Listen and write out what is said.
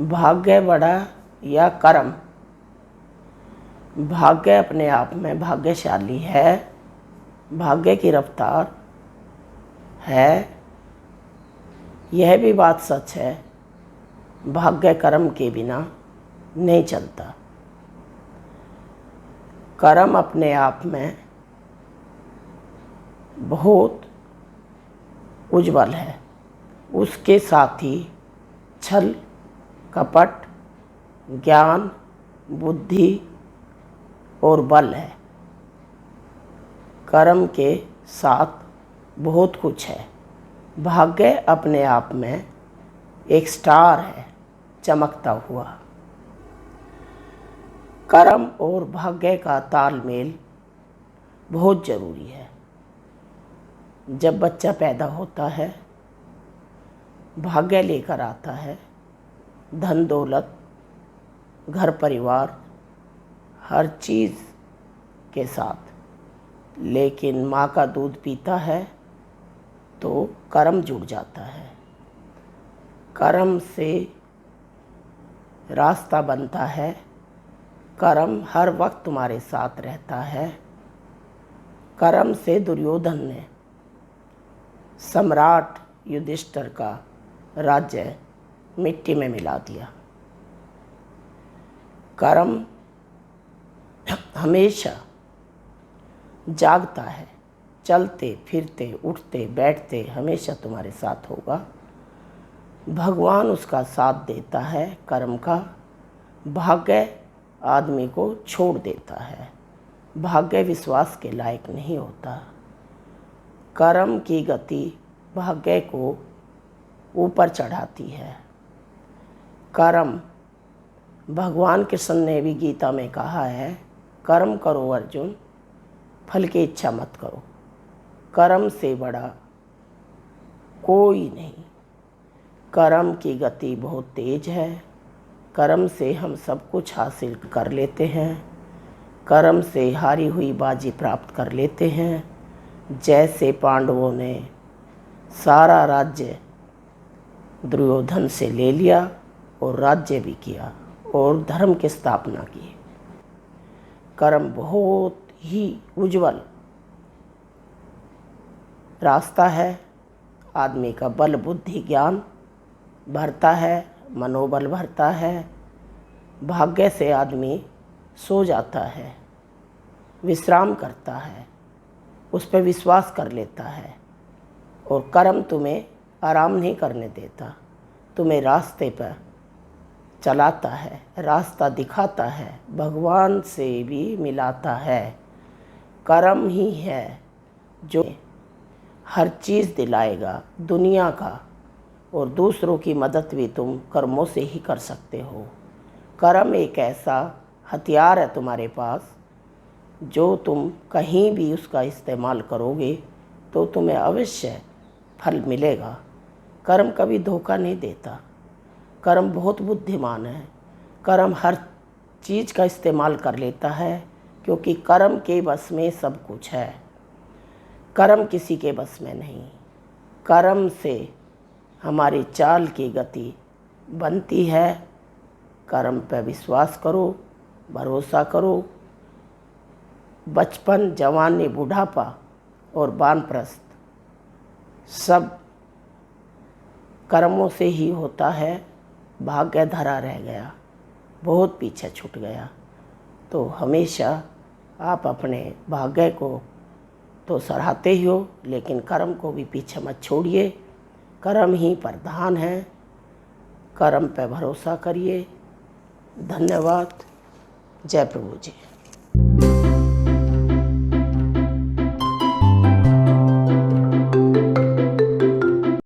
भाग्य बड़ा या कर्म। भाग्य अपने आप में भाग्यशाली है, भाग्य की रफ्तार है। यह भी बात सच है, भाग्य कर्म के बिना नहीं चलता। कर्म अपने आप में बहुत उज्जवल है, उसके साथ ही छल कपट, ज्ञान, बुद्धि और बल है। कर्म के साथ बहुत कुछ है। भाग्य अपने आप में एक स्टार है, चमकता हुआ। कर्म और भाग्य का तालमेल बहुत ज़रूरी है। जब बच्चा पैदा होता है, भाग्य लेकर आता है, धन दौलत, घर परिवार, हर चीज़ के साथ, लेकिन माँ का दूध पीता है तो कर्म जुड़ जाता है। कर्म से रास्ता बनता है, कर्म हर वक्त तुम्हारे साथ रहता है। कर्म से दुर्योधन ने सम्राट युधिष्ठिर का राज्य मिट्टी में मिला दिया। कर्म हमेशा जागता है, चलते फिरते उठते बैठते हमेशा तुम्हारे साथ होगा। भगवान उसका साथ देता है कर्म का। भाग्य आदमी को छोड़ देता है, भाग्य विश्वास के लायक नहीं होता। कर्म की गति भाग्य को ऊपर चढ़ाती है। कर्म, भगवान कृष्ण ने भी गीता में कहा है, कर्म करो अर्जुन, फल की इच्छा मत करो। कर्म से बड़ा कोई नहीं। कर्म की गति बहुत तेज है। कर्म से हम सब कुछ हासिल कर लेते हैं। कर्म से हारी हुई बाजी प्राप्त कर लेते हैं। जैसे पांडवों ने सारा राज्य दुर्योधन से ले लिया और राज्य भी किया और धर्म की स्थापना की। कर्म बहुत ही उज्जवल रास्ता है। आदमी का बल बुद्धि ज्ञान भरता है, मनोबल भरता है। भाग्य से आदमी सो जाता है, विश्राम करता है, उस पर विश्वास कर लेता है। और कर्म तुम्हें आराम नहीं करने देता, तुम्हें रास्ते पर चलाता है, रास्ता दिखाता है, भगवान से भी मिलाता है। कर्म ही है जो हर चीज़ दिलाएगा दुनिया का, और दूसरों की मदद भी तुम कर्मों से ही कर सकते हो। कर्म एक ऐसा हथियार है तुम्हारे पास, जो तुम कहीं भी उसका इस्तेमाल करोगे तो तुम्हें अवश्य फल मिलेगा। कर्म कभी धोखा नहीं देता। कर्म बहुत बुद्धिमान है। कर्म हर चीज़ का इस्तेमाल कर लेता है, क्योंकि कर्म के बस में सब कुछ है। कर्म किसी के बस में नहीं। कर्म से हमारी चाल की गति बनती है। कर्म पर विश्वास करो, भरोसा करो। बचपन, जवानी, बुढ़ापा और वानप्रस्थ सब कर्मों से ही होता है। भाग्य धरा रह गया, बहुत पीछे छूट गया। तो हमेशा आप अपने भाग्य को तो सराहते ही हो, लेकिन कर्म को भी पीछे मत छोड़िए। कर्म ही प्रधान है। कर्म पे भरोसा करिए। धन्यवाद। जय प्रभु जी।